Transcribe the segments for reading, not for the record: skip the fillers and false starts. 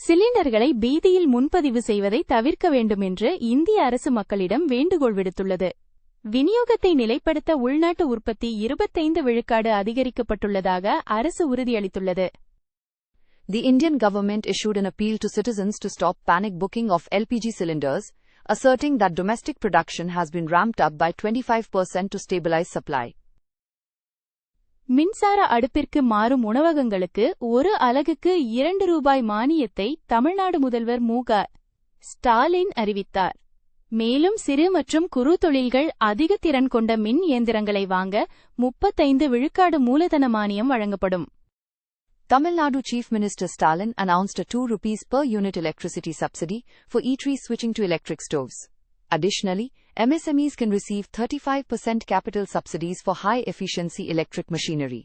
சிலிண்டர்களை பீதியில் முன்பதிவு செய்வதை தவிர்க்க வேண்டும் என்று இந்திய அரசு மக்களிடம் வேண்டுகோள் விடுத்துள்ளது. விநியோகத்தை நிலைப்படுத்த உள்நாட்டு உற்பத்தி 25 விழுக்காடு அதிகரிக்கப்பட்டுள்ளதாக அரசு உறுதியளித்துள்ளது. The Indian government issued an appeal to citizens to stop panic booking of LPG cylinders, asserting that domestic production has been ramped up by 25% to stabilize supply. மின்சார அடுப்பிற்கு மாறும் உணவகங்களுக்கு ஒரு அலகுக்கு ரூபாய் மானியத்தை தமிழ்நாடு முதல்வர் மு.க. ஸ்டாலின் அறிவித்தார். மேலும் சிறு மற்றும் குறு தொழில்கள் அதிக திறன் கொண்ட மின் இயந்திரங்களை வாங்க 35 விழுக்காடு மூலதன மானியம் வழங்கப்படும். Tamil Nadu Chief Minister Stalin announced a 2 rupees per unit electricity subsidy for eateries switching to electric stoves. Additionally, MSMEs can receive 35% capital subsidies for high-efficiency electric machinery.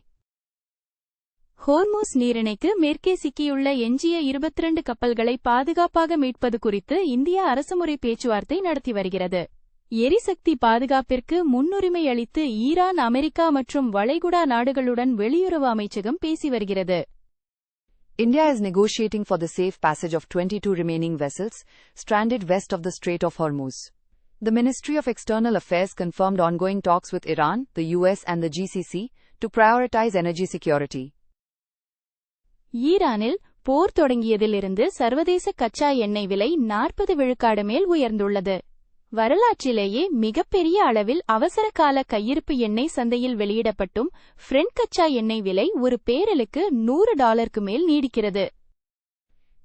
Hormuz நீரிணைக்கு மேற்கே சிக்கியுள்ள எஞ்சிய 22 கப்பல்களை பாதுகாப்பாக மீட்பது குறித்து இந்தியா அரசுமுறை பேச்சுவார்த்தை நடத்தி வருகிறது. எரிசக்தி பாதுகாப்பிற்கு முன்னுரிமை அளித்து ஈரான், அமெரிக்கா மற்றும் வளைகுடா நாடுகளுடன் வெளியுறவு அமைச்சகம் பேசி வருகிறது. India is negotiating for the safe passage of 22 remaining vessels stranded west of the Strait of Hormuz. The Ministry of External Affairs confirmed ongoing talks with Iran, the US and the GCC to prioritize energy security. ஈரானில் போர் தொடங்கியதிலிருந்து சர்வதேச கச்சா எண்ணெய் விலை 40 விழுக்காடு மேல் உயர்ந்துள்ளது. வரலாற்றிலேயே மிகப்பெரிய அளவில் அவசரகால கையிருப்பு எண்ணெய் சந்தையில் வெளியிடப்பட்டும் பிரெண்ட் கச்சா எண்ணெய் விலை ஒரு பேரலுக்கு $100 மேல் நீடிக்கிறது.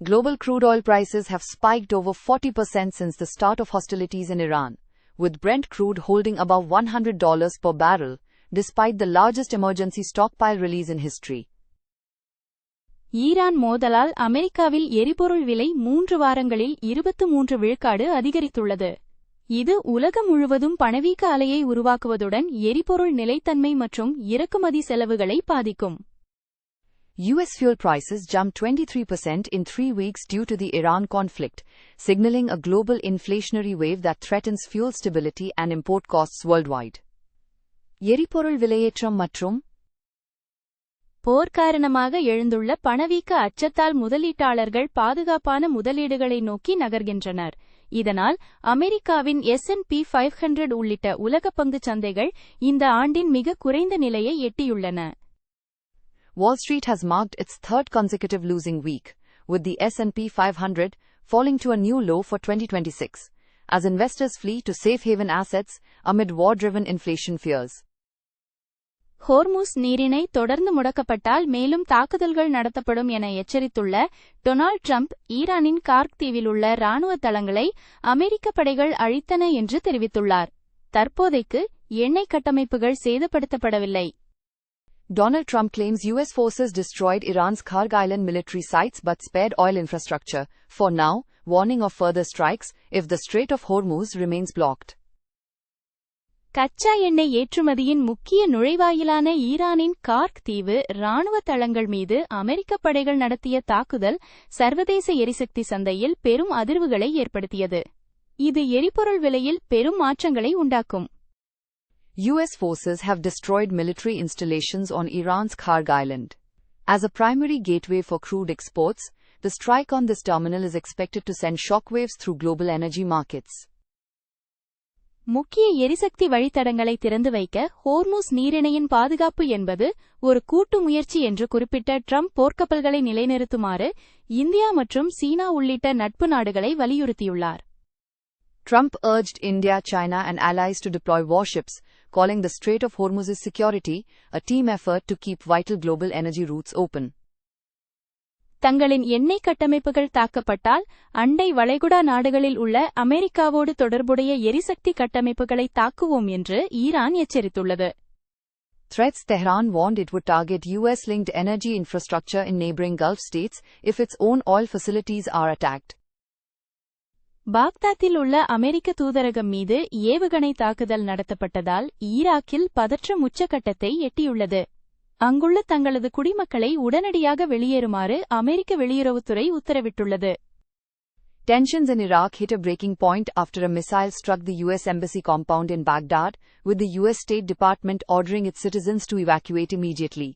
Global crude oil prices have spiked over 40% since the start of hostilities in Iran, with Brent crude holding above $100 per barrel, despite the largest emergency stockpile release in history. Iran மோதலால் அமெரிக்காவில் எரிபொருள் விலை 3 வாரங்களில் 23 விழுக்காடு அதிகரித்துள்ளது. இது உலகம் முழுவதும் பணவீக்க அலையை உருவாக்குவதுடன் எரிபொருள் நிலைத்தன்மை மற்றும் இறக்குமதி செலவுகளை பாதிக்கும். U.S. fuel prices jumped 23% in 3 weeks due to the Iran conflict, signaling a global inflationary wave that threatens fuel stability and import costs worldwide. எரிபொருள் விலையேற்றம் மற்றும் போர் காரணமாக எழுந்துள்ள பணவீக்க அச்சத்தால் முதலீட்டாளர்கள் பாதுகாப்பான முதலீடுகளை நோக்கி நகர்கின்றனர். இதனால் அமெரிக்காவின் S&P 500 உள்ளிட்ட உலக பங்குச் சந்தைகள் இந்த ஆண்டின் மிக குறைந்த நிலையை எட்டியுள்ளன. Wall Street has marked its third consecutive losing week, with the S&P 500 falling to a new low for 2026, as investors flee to safe haven assets amid war-driven inflation fears. Hormuz நீரிணை தொடர்ந்து முடக்கப்பட்டால் மேலும் தாக்குதல்கள் நடத்தப்படும் என எச்சரித்துள்ள டொனால்ட் ட்ரம்ப், ஈரானின் கார்க் தீவில் உள்ள ராணுவ தளங்களை அமெரிக்க படைகள் அழித்தன என்று தெரிவித்துள்ளார். தற்போதைக்கு எண்ணெய் கட்டமைப்புகள் சேதப்படுத்தப்படவில்லை. Donald Trump claims U.S. forces destroyed Iran's Karg Island military sites but spared oil infrastructure, for now, warning of further strikes if the Strait of Hormuz remains blocked. கச்சா எண்ணெய் ஏற்றுமதியின் முக்கிய நுழைவாயிலான ஈரானின் கார்க் தீவு ராணுவ தளங்கள் மீது அமெரிக்க படைகள் நடத்திய தாக்குதல் சர்வதேச எரிசக்தி சந்தையில் பெரும் அதிர்வுகளை ஏற்படுத்தியது. இது எரிபொருள் விலையில் பெரும் மாற்றங்களை உண்டாக்கும். U.S. forces have destroyed military installations on Iran's Karg Island. As a primary gateway for crude exports, the strike on this terminal is expected to send shockwaves through global energy markets. முக்கிய எரிசக்தி வழித்தடங்களை திறந்து வைக்க Hormuz நீரிணையின் பாதுகாப்பு என்பது ஒரு கூட்டு முயற்சி என்று குறிப்பிட்ட ட்ரம்ப் போர்க்கப்பல்களை நிலைநிறுத்துமாறு இந்தியா மற்றும் சீனா உள்ளிட்ட நட்பு நாடுகளை வலியுறுத்தியுள்ளார். Trump urged India, China and allies to deploy warships, calling the Strait of Hormuz's security a team effort to keep vital global energy routes open. தங்களின் எண்ணெய் கட்டமைப்புகள் தாக்கப்பட்டால் அண்டை வளைகுடா நாடுகளில் உள்ள அமெரிக்காவோடு தொடர்புடைய எரிசக்தி கட்டமைப்புகளை தாக்குவோம் என்று ஈரான் எச்சரித்துள்ளது. Threats: Tehran warned it would target U.S.-linked energy infrastructure in neighboring Gulf states if its own oil facilities are attacked. பாக்தாத்தில் உள்ள அமெரிக்க தூதரகம் மீது ஏவுகணை தாக்குதல் நடத்தப்பட்டதால் ஈராக்கில் பதற்றம் உச்சகட்டத்தை எட்டியுள்ளது. அங்குள்ள தங்களது குடிமக்களை உடனடியாக வெளியேறுமாறு அமெரிக்க வெளியுறவுத்துறை உத்தரவிட்டுள்ளது. Tensions in Iraq hit a breaking point after a missile struck the U.S. Embassy compound in Baghdad, with the U.S. State Department ordering its citizens to evacuate immediately.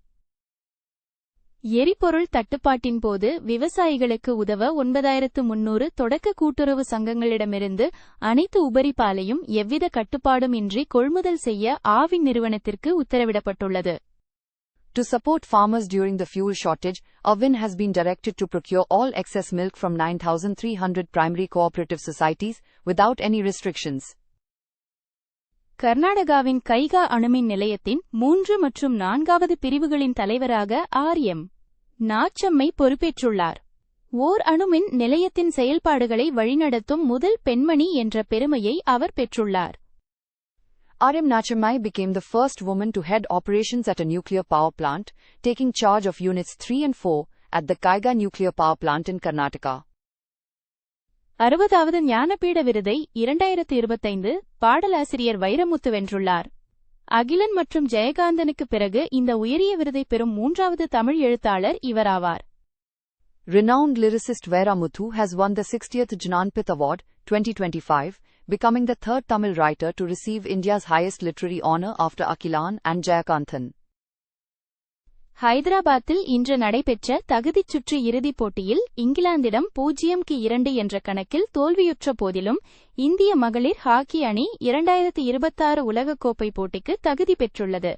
எரிபொருள் தட்டுப்பாட்டின் போது விவசாயிகளுக்கு உதவ 9300 தொடக்க கூட்டுறவு சங்கங்களிடமிருந்து அனைத்து உபரி பாலையும் எவ்வித கட்டுப்பாடும் இன்றி கொள்முதல் செய்ய ஆவின் நிறுவனத்திற்கு உத்தரவிடப்பட்டுள்ளது. To support farmers during the fuel shortage, Avin has been directed to procure all excess milk from 9,300 primary cooperative societies, without any restrictions. கர்நாடகாவின் கைகா அணுமின் நிலையத்தின் 3 மற்றும் 4வது பிரிவுகளின் தலைவராக ஆர்.எம். நாச்சம்மை பொறுப்பேற்றுள்ளார். ஓர் அணுமின் நிலையத்தின் செயல்பாடுகளை வழிநடத்தும் முதல் பெண்மணி என்ற பெருமையை அவர் பெற்றுள்ளார். R.M. Nachamai became the first woman to head operations at a nuclear power plant, taking charge of Units 3 and 4 at the Kaiga Nuclear Power Plant in Karnataka. 60வது ஞானபீட விருதை 2025 பாடலாசிரியர் வைரமுத்து வென்றுள்ளார். அகிலன் மற்றும் ஜெயகாந்தனுக்கு பிறகு இந்த உயரிய விருதை பெறும் 3வது தமிழ் எழுத்தாளர் இவராவார். Renowned lyricist Vairamuthu has won the 60th Jnanpith Award, 2025, becoming the third Tamil writer to receive India's highest literary honor after Akilan and Jayakanthan. ஹைதராபாத்தில் இன்று நடைபெற்ற தகுதிச் சுற்று இறுதிப் போட்டியில் இங்கிலாந்திடம் 0-2 என்ற கணக்கில் தோல்வியுற்ற போதிலும் இந்திய மகளிர் ஹாக்கி அணி 2026 உலகக்கோப்பை போட்டிக்கு தகுதி பெற்றுள்ளது.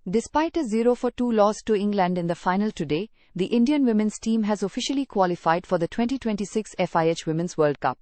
Despite a 0-2 loss to England in the final today, the Indian women's team has officially qualified for the 2026 FIH Women's World Cup.